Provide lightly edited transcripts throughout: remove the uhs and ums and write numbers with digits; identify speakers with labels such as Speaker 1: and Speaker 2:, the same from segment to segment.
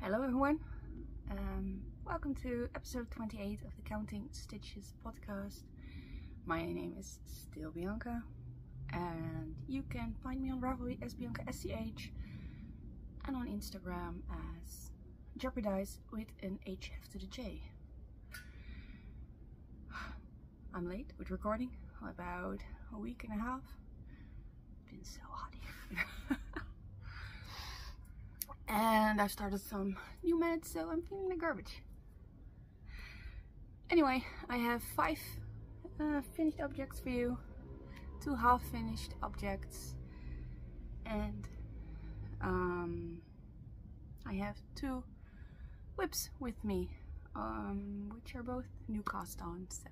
Speaker 1: Hello everyone, welcome to episode 28 of the Counting Stitches podcast. My name is still Bianca and you can find me on Ravelry as Bianca SCH and on Instagram as Jeopardize with an H after the J. I'm late with recording, about a week and a half. It's been so hot here. And I've started some new meds, so I'm feeling like garbage. Anyway, I have 5 finished objects for you, 2 half-finished objects, and I have 2 whips with me, which are both new cast on, so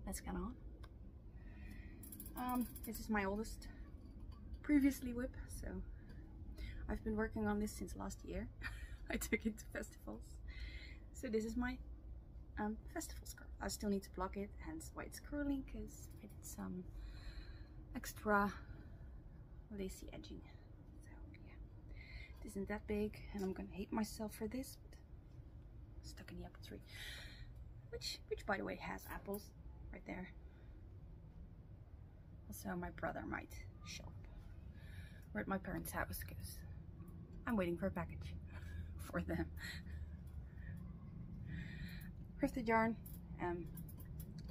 Speaker 1: let's get on. This is my oldest previously whip, so I've been working on this since last year. I took it to festivals. So this is my festival scarf. I still need to block it, hence why it's curling, because I did some extra lacy edging. So yeah, it isn't that big and I'm gonna hate myself for this, but stuck in the apple tree. Which by the way has apples right there. Also my brother might show up. We're at my parents' house because I'm waiting for a package for them. Thrifted yarn,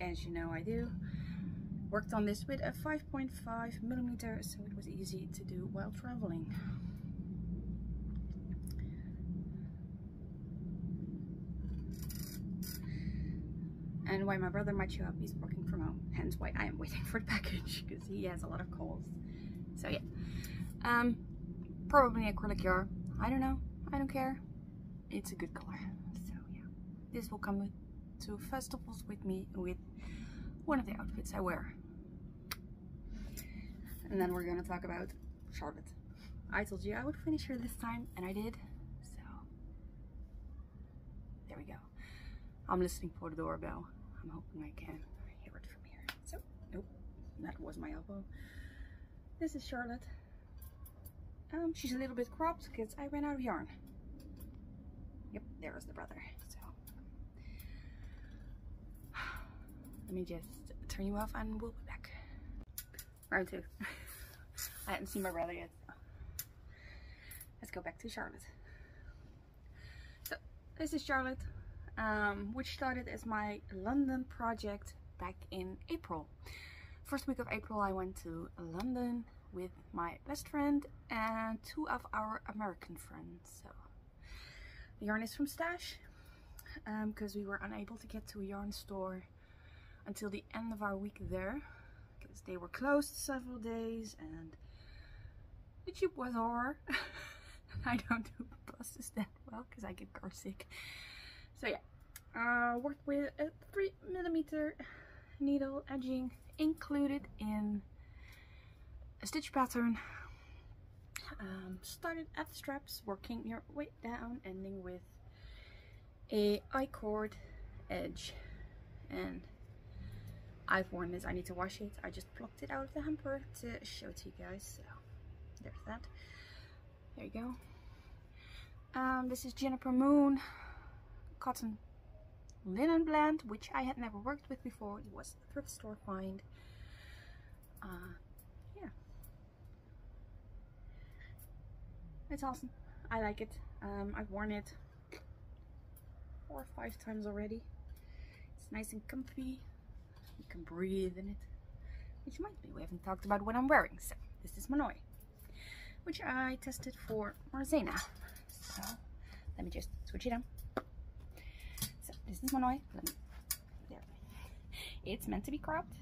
Speaker 1: as you know I do. Worked on this with a 5.5mm, so it was easy to do while traveling. And why my brother might show up, he's working from home, hence why I am waiting for the package, because he has a lot of calls. So yeah. Probably acrylic yarn. I don't know. I don't care. It's a good color. So yeah, this will come to festivals with me with one of the outfits I wear. And then we're gonna talk about Charlotte. I told you I would finish her this time, and I did. So there we go. I'm listening for the doorbell. I'm hoping I can hear it from here. So nope, that was my elbow. This is Charlotte. She's a little bit cropped because I ran out of yarn. Yep, there's the brother. So let me just turn you off and we'll be back. Round 2. I hadn't seen my brother yet. Let's go back to Charlotte. So this is Charlotte, which started as my London project back in April. First week of April I went to London with my best friend and 2 of our American friends. So the yarn is from Stash, because we were unable to get to a yarn store until the end of our week there, because they were closed several days and the tube was horror. I don't do buses that well because I get car sick. So yeah, worked with a 3mm needle edging included in a stitch pattern. Started at the straps, working your way down, ending with a I-cord edge. And I've worn this. I need to wash it. I just plucked it out of the hamper to show to you guys. So there's that. There you go. This is Juniper Moon cotton linen blend, which I had never worked with before. It was a thrift store find. Yeah, it's awesome. I like it. I've worn it 4 or 5 times already. It's nice and comfy. You can breathe in it, which might be we haven't talked about what I'm wearing. So this is Manoi, which I tested for Marzena. So let me just switch it on. So this is Manoi. There. It's meant to be cropped.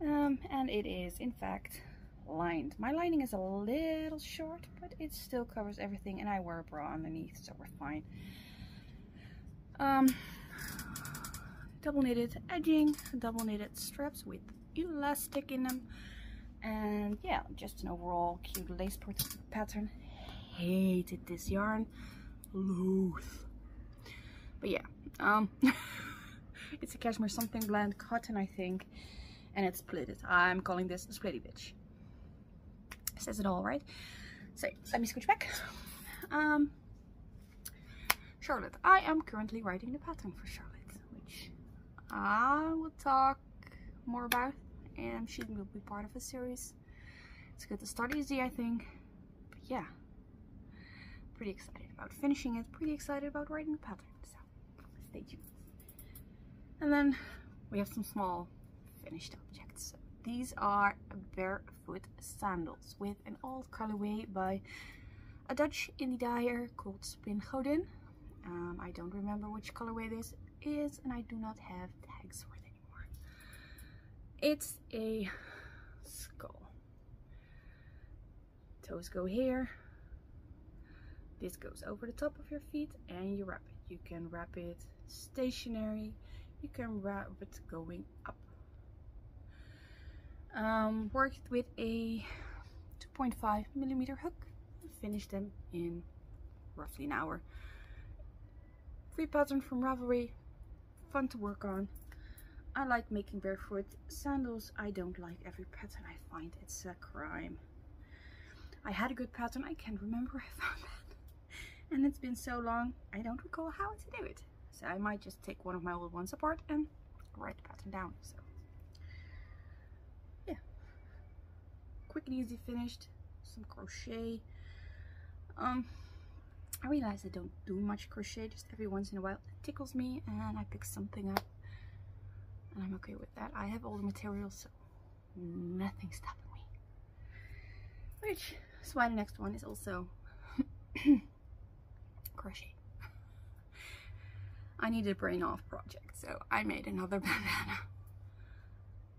Speaker 1: And it is in fact lined. My lining is a little short, but it still covers everything, and I wear a bra underneath, so we're fine. Double knitted edging, double knitted straps with elastic in them, and yeah, just an overall cute lace pattern. Hated this yarn, loath. But yeah, it's a cashmere something blend cotton, I think. And it's splitted. I'm calling this the splitty bitch. Says it all, right? So let me switch back. Charlotte. I am currently writing the pattern for Charlotte, which I will talk more about, and she will be part of a series. It's going to start easy, I think, but yeah, pretty excited about finishing it, pretty excited about writing the pattern, so stay tuned. And then we have some small finished objects. So these are barefoot sandals with an old colorway by a Dutch indie dyer called Spin Godin. I don't remember which colorway this is, and I do not have tags for it anymore. It's a skull. Toes go here. This goes over the top of your feet, and you wrap it. You can wrap it stationary. You can wrap it going up. Worked with a 2.5mm hook. Finished them in roughly an hour. Free pattern from Ravelry, fun to work on. I like making barefoot sandals. I don't like every pattern I find. It's a crime. I had a good pattern. I can't remember where I found that. And it's been so long, I don't recall how to do it. So I might just take one of my old ones apart and write the pattern down. So yeah, quick and easy finished. Some crochet. I realize I don't do much crochet, just every once in a while it tickles me and I pick something up, and I'm okay with that. I have all the materials, so nothing's stopping me. Which is why the next one is also crochet. I need a brain off project, so I made another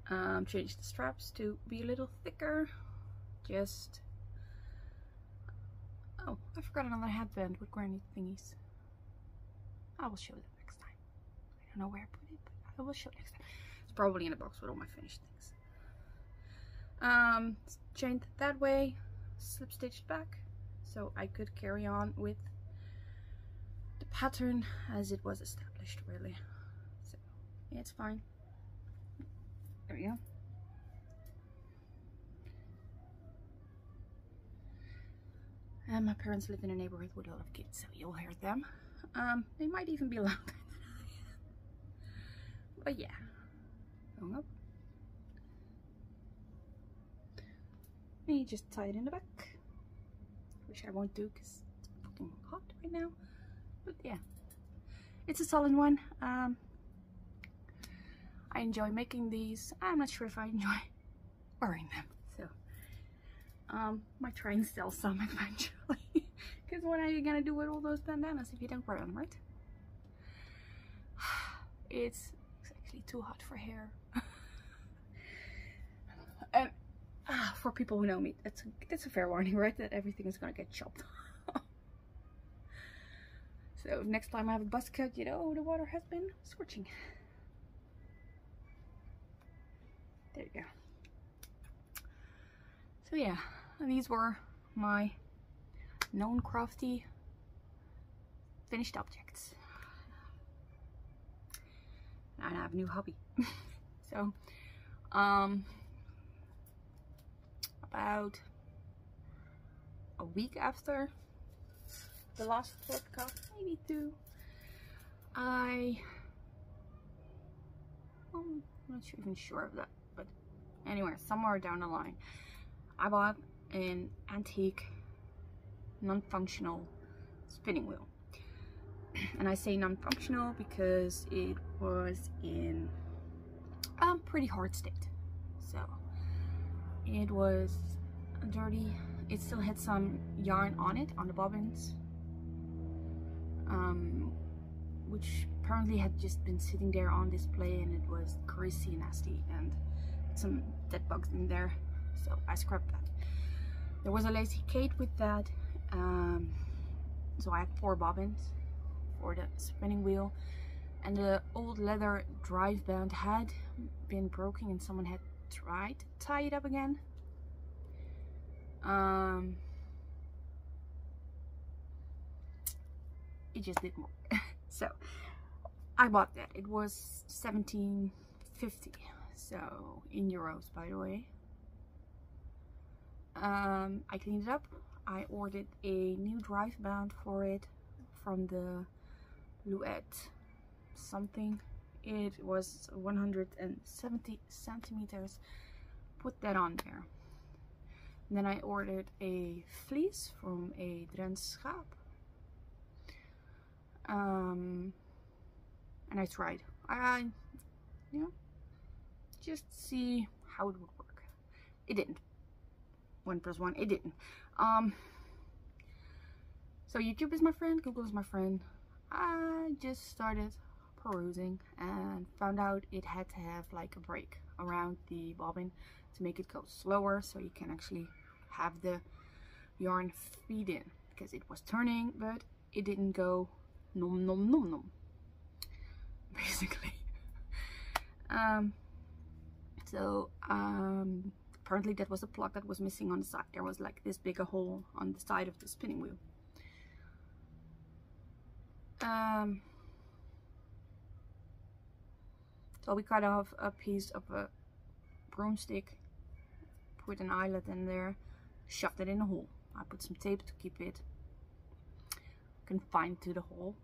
Speaker 1: bandana. Changed the straps to be a little thicker. Just oh, I forgot another headband with granny thingies. I will show that next time. I don't know where I put it, but I will show it next time. It's probably in a box with all my finished things. Chained that way, slip stitched back, so I could carry on with the pattern as it was established, really. So yeah, it's fine. There we go. And my parents live in a neighborhood with a lot of kids, so you'll hear them. They might even be louder than I am. But yeah, going up. And you just tie it in the back. Which I won't do because it's fucking hot right now. But yeah, it's a solid one. I enjoy making these. I'm not sure if I enjoy wearing them. Might try and sell some eventually. Because what are you gonna do with all those bandanas if you don't wear them, right? It's actually too hot for hair. And for people who know me, that's a fair warning, right? That everything is gonna get chopped. So next time I have a buzz cut, you know, the water has been scorching. There you go. So yeah, these were my known crafty finished objects. And I have a new hobby. So about a week after the last podcast, maybe two, I'm not even sure of that, but anywhere, somewhere down the line, I bought an antique, non-functional spinning wheel. And I say non-functional because it was in a pretty hard state. So it was dirty. It still had some yarn on it, on the bobbins, which apparently had just been sitting there on display, and it was greasy and nasty and some dead bugs in there. So I scrapped that. There was a lacy Kate with that, so I had 4 bobbins for the spinning wheel, and the old leather drive band had been broken and someone had tried to tie it up again. It just didn't work. So I bought that. It was $17.50, so in euros, by the way. I cleaned it up, I ordered a new drive band for it from the Luette something. It was 170 centimeters. Put that on there. And then I ordered a fleece from a Drents Schaap. And I tried. You know, just see how it would work. It didn't. 1 + 1, it didn't. So YouTube is my friend, Google is my friend. I just started perusing and found out it had to have like a break around the bobbin to make it go slower, so you can actually have the yarn feed in, because it was turning but it didn't go nom nom nom nom basically. Apparently that was a plug that was missing on the side. There was like this bigger hole on the side of the spinning wheel. So we cut off a piece of a broomstick, put an eyelet in there, shoved it in the hole. I put some tape to keep it confined to the hole,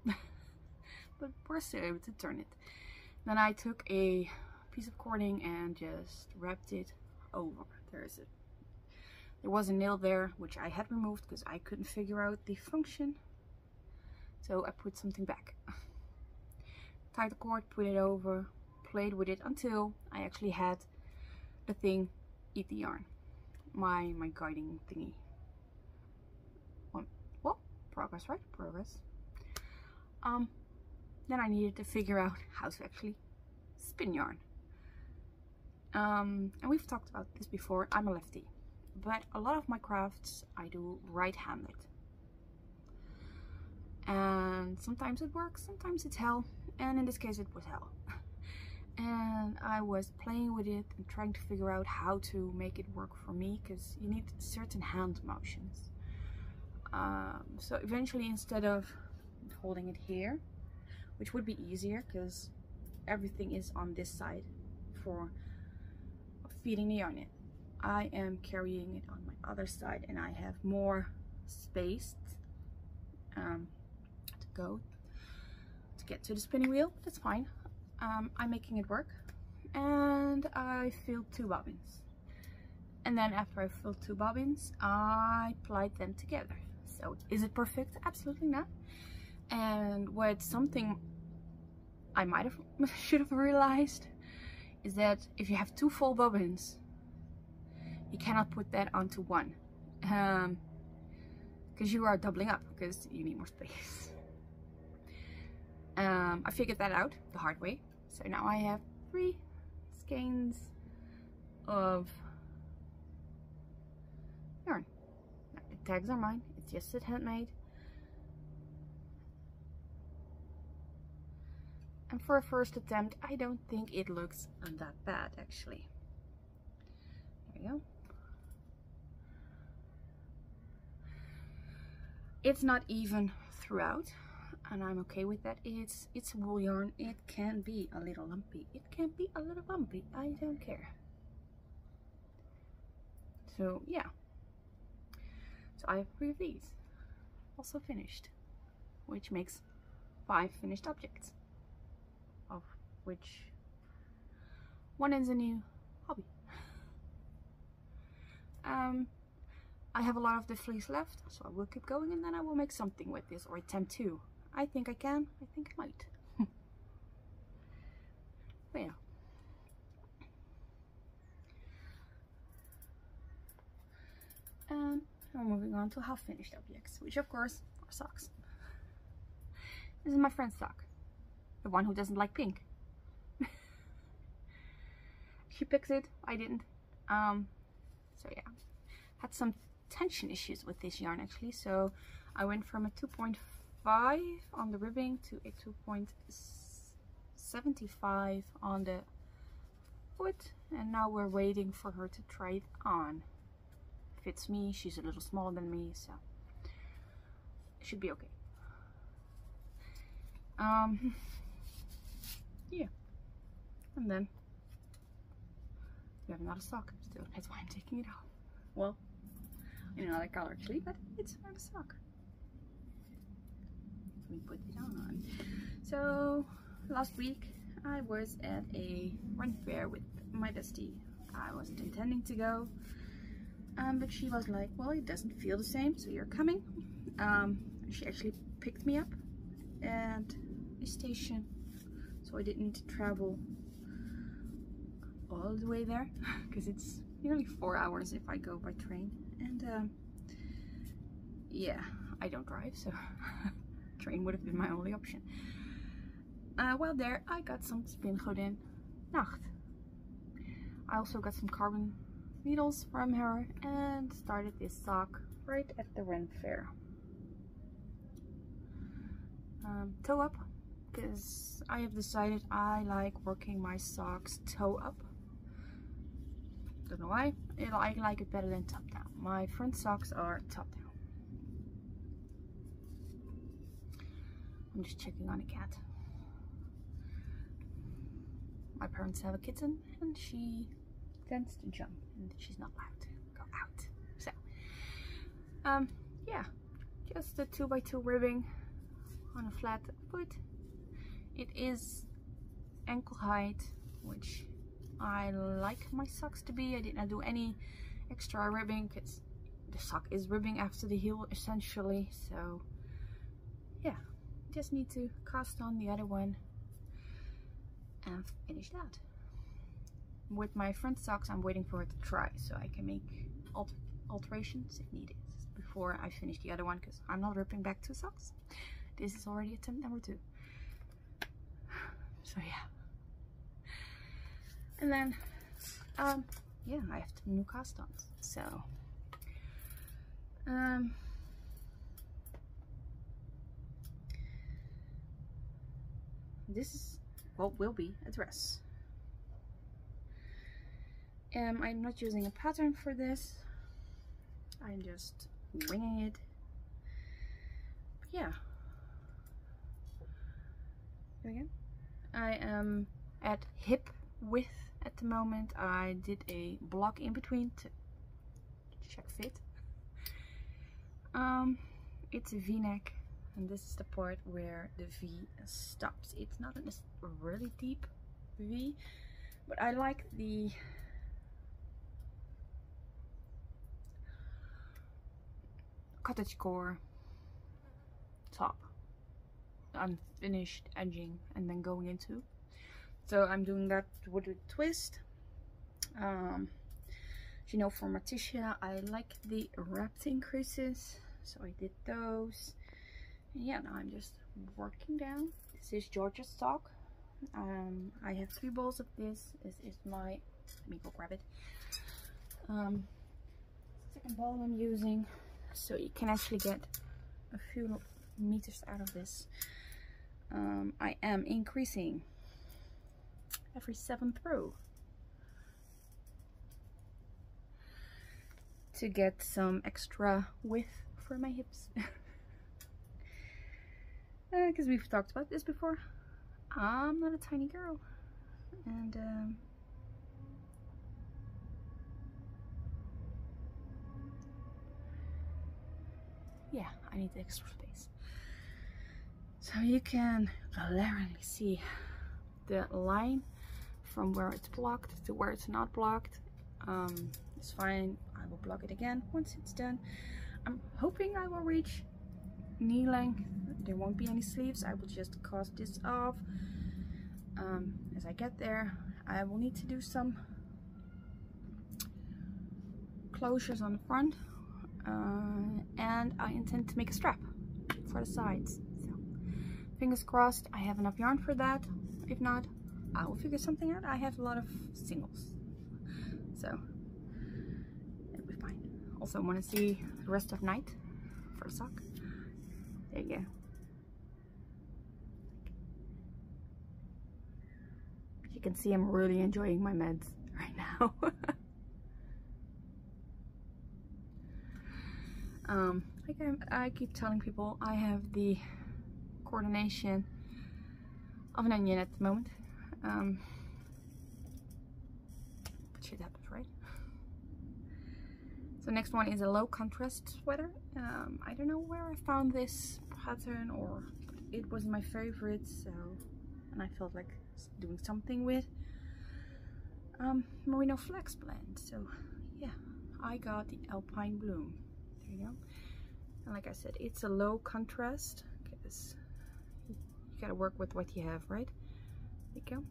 Speaker 1: but we're still able to turn it. Then I took a piece of cording and just wrapped it over. There was a nail there which I had removed because I couldn't figure out the function, so I put something back. Tied the cord, put it over, played with it until I actually had the thing eat the yarn. My guiding thingy. Well, progress, right? Progress. Then I needed to figure out how to actually spin yarn. And we've talked about this before. I'm a lefty, but a lot of my crafts I do right-handed, and sometimes it works, sometimes it's hell, and in this case it was hell. And I was playing with it and trying to figure out how to make it work for me, because you need certain hand motions. So eventually, instead of holding it here, which would be easier because everything is on this side for feeding the yarn in, I am carrying it on my other side, and I have more space to get to the spinning wheel. That's fine. I'm making it work, and I filled 2 bobbins, and then after I filled 2 bobbins I plied them together. So is it perfect? Absolutely not. And what something I should have realized is that if you have 2 full bobbins, you cannot put that onto one, because you are doubling up, because you need more space. I figured that out the hard way. So now I have 3 skeins of yarn. Now, the tags are mine. It's just handmade. And for a first attempt, I don't think it looks that bad, actually. There we go. It's not even throughout, and I'm okay with that. It's wool yarn. It can be a little lumpy. It can be a little bumpy. I don't care. So yeah. So I have 3 of these also finished, which makes 5 finished objects, of which 1 is a new hobby. I have a lot of the fleece left, so I will keep going, and then I will make something with this, or attempt to. I think I can. I think I might. But yeah. And we're moving on to half finished objects, which of course are socks. This is my friend's sock, the one who doesn't like pink. She picks it, I didn't. So yeah, had some tension issues with this yarn actually, so I went from a 2.5 on the ribbing to a 2.75 on the foot, and now we're waiting for her to try it on. Fits me. She's a little smaller than me, so it should be okay. Yeah, and then we have another sock still. That's why I'm taking it off. Well, in another color actually, but it's not a sock. Let me put it on. So last week I was at a run fair with my bestie. I wasn't intending to go, but she was like, well, it doesn't feel the same, so you're coming. She actually picked me up at a station, so I didn't need to travel all the way there, because it's nearly 4 hours if I go by train. And yeah, I don't drive, so train would have been my only option. While there, I got some spingodin nacht. I also got some carbon needles from her and started this sock right at the run fair. Toe up, because I have decided I like working my socks toe up. Don't know why. I like it better than top down. My front socks are top down. I'm just checking on a cat. My parents have a kitten and she tends to jump and she's not allowed to go out. So, yeah, just a 2x2 ribbing on a flat foot. It is ankle height, which I like my socks to be. I did not do any extra ribbing because the sock is ribbing after the heel essentially. So yeah, just need to cast on the other one and finish that. With my front socks, I'm waiting for it to dry so I can make alterations if needed before I finish the other one, because I'm not ripping back 2 socks. This is already attempt number 2. So yeah. And then, yeah, I have 2 new cast-ons. So, this is what will be a dress. I'm not using a pattern for this. I'm just winging it. But yeah. Again, I am at hip width at the moment. I did a block in between to check fit. It's a V-neck, and this is the part where the V stops. It's not a really deep V, but I like the cottagecore top, unfinished edging, and then going into. So I'm doing that with a twist. You know, for Morticia, I like the wrapped increases, so I did those. And yeah, now I'm just working down. This is Georgia stock. I have 3 balls of this. This is my, let me go grab it. Second ball I'm using, so you can actually get a few meters out of this. I am increasing every 7th row to get some extra width for my hips. Because we've talked about this before. I'm not a tiny girl, and yeah, I need the extra space. So you can glaringly see the line from where it's blocked to where it's not blocked. It's fine. I will block it again once it's done. I'm hoping I will reach knee length. There won't be any sleeves. I will just cast this off. As I get there, I will need to do some closures on the front, and I intend to make a strap for the sides. So fingers crossed I have enough yarn for that. If not, I will figure something out. I have a lot of singles, so it'll be fine. Also want to see the rest of night for the sock. There you go. You can see I'm really enjoying my meds right now. Like I keep telling people, I have the coordination of an onion at the moment. But shit happens, right? So next one is a low contrast sweater. I don't know where I found this pattern, or it was my favorite, so, and I felt like doing something with merino flex blend. So yeah, I got the Alpine Bloom. There you go. And like I said, it's a low contrast because you gotta work with what you have, right? There you go.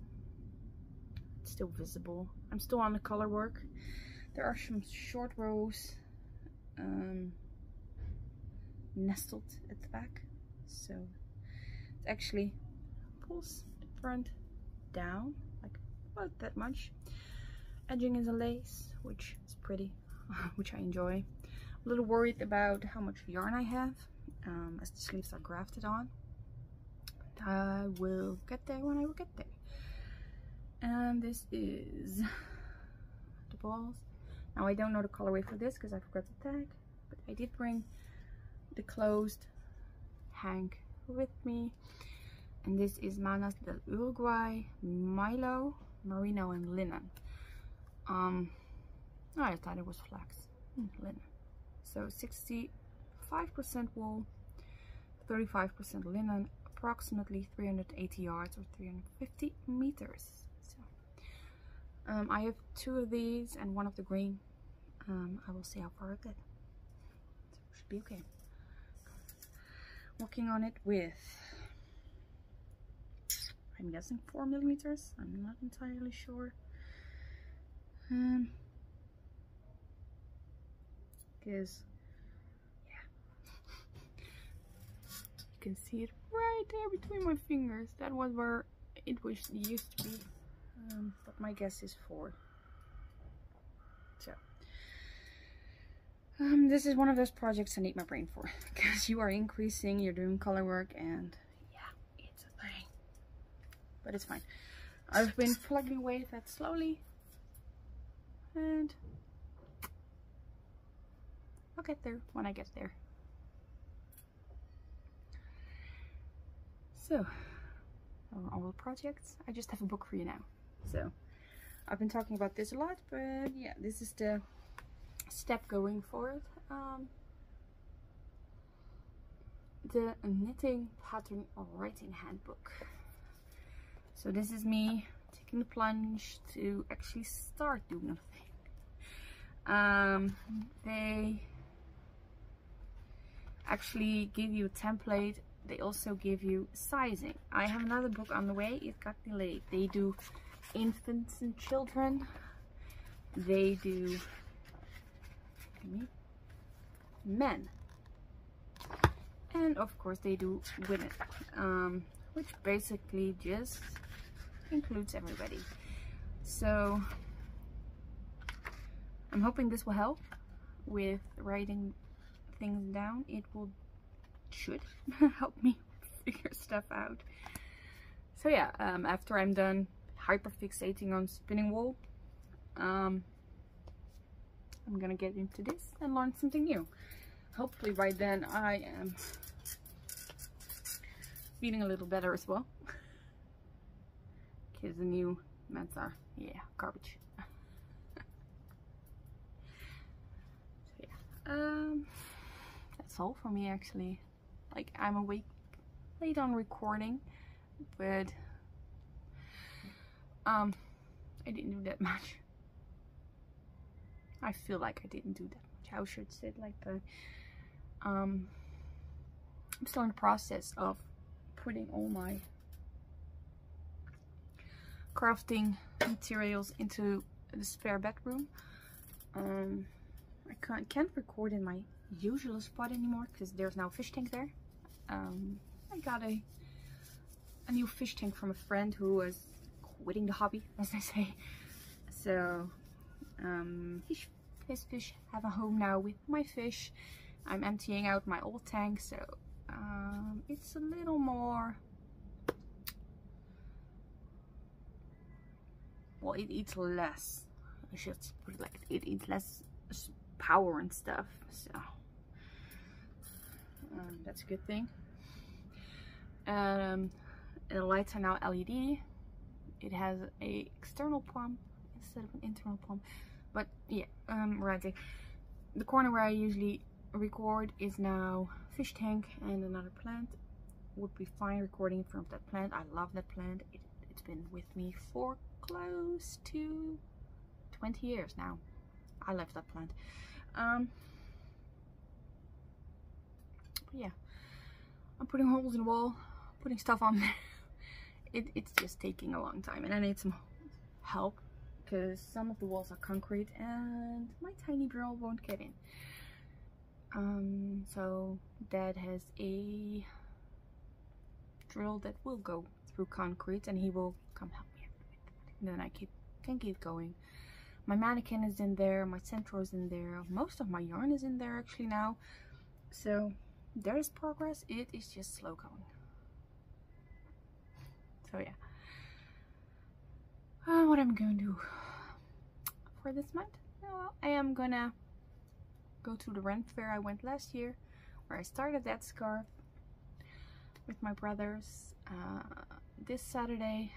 Speaker 1: It's still visible. I'm still on the color work. There are some short rows nestled at the back, so it actually pulls the front down like about that much. Edging is a lace, which is pretty, which I enjoy. A little worried about how much yarn I have, as the sleeves are grafted on. I will get there when I will get there. And this is the balls. Now I don't know the colorway for this because I forgot to tag, but I did bring the closed hank with me. And this is Manas del Uruguay, Milo, Merino and Linen. I thought it was flax, linen. So 65% wool, 35% linen, approximately 380 yards or 350 meters. So I have 2 of these and 1 of the green. I will see how far I get. So should be okay. Working on it with, I'm guessing 4 millimeters. I'm not entirely sure. Because yeah, you can see it right there between my fingers. That was where it used to be, but my guess is 4. So this is one of those projects I need my brain for, because you are increasing, you're doing color work, and yeah, it's a thing, but it's fine. I've been plugging away at that slowly, and I'll get there when I get there. So, all the projects, I just have a book for you now. So, I've been talking about this a lot, but yeah, this is the step going forward. The knitting pattern writing handbook. So this is me taking the plunge to actually start doing a thing. They actually give you a template. They also give you sizing. I have another book on the way. It got delayed. They do infants and children. They do men, and of course they do women, which basically just includes everybody. So I'm hoping this will help with writing things down. It should help me figure stuff out. So yeah, after I'm done hyperfixating on spinning wool, I'm gonna get into this and learn something new. Hopefully by then I am feeling a little better as well, because the new meds are, yeah, garbage. So yeah, that's all for me actually. Like, I'm awake late on recording, but I didn't do that much. I feel like I didn't do that much. How should I say it like that? I'm still in the process of putting all my crafting materials into the spare bedroom. I can't record in my usual spot anymore because there's now a fish tank there. I got a new fish tank from a friend who was quitting the hobby, as they say. So his fish have a home now with my fish. I'm emptying out my old tank, so it's a little more, well, it eats less. I should put it like it eats less power and stuff, so that's a good thing. The lights are now LED. It has a external pump instead of an internal pump, but yeah, right. the corner where I usually record is now fish tank and another plant. Would be fine recording in front of that plant. I love that plant. It's been with me for close to 20 years now. I love that plant. But yeah, I'm putting holes in the wall, putting stuff on there. It's just taking a long time, and I need some help because some of the walls are concrete and my tiny drill won't get in. So Dad has a drill that will go through concrete and he will come help me with it. And then I can keep going. My mannequin is in there, my central is in there, most of my yarn is in there actually now. So there is progress, it is just slow going. So yeah. What I'm going to do for this month? Well, I am gonna go to the rent fair I went last year, where I started that scarf with my brothers this Saturday.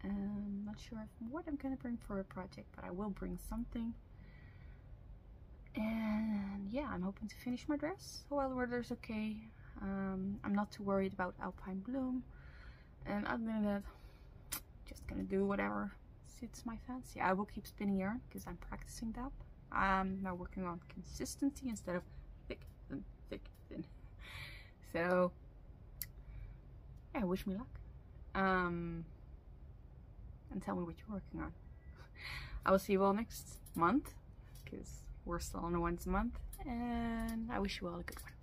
Speaker 1: I'm not sure what I'm gonna bring for a project, but I will bring something. And yeah, I'm hoping to finish my dress while the weather's okay. I'm not too worried about Alpine Bloom, and other than that, just gonna do whatever suits my fancy. I will keep spinning yarn because I'm practicing that. I'm now working on consistency instead of thick and thin. So yeah, wish me luck. And tell me what you're working on. I will see you all next month because we're still on a once a month, and I wish you all a good one.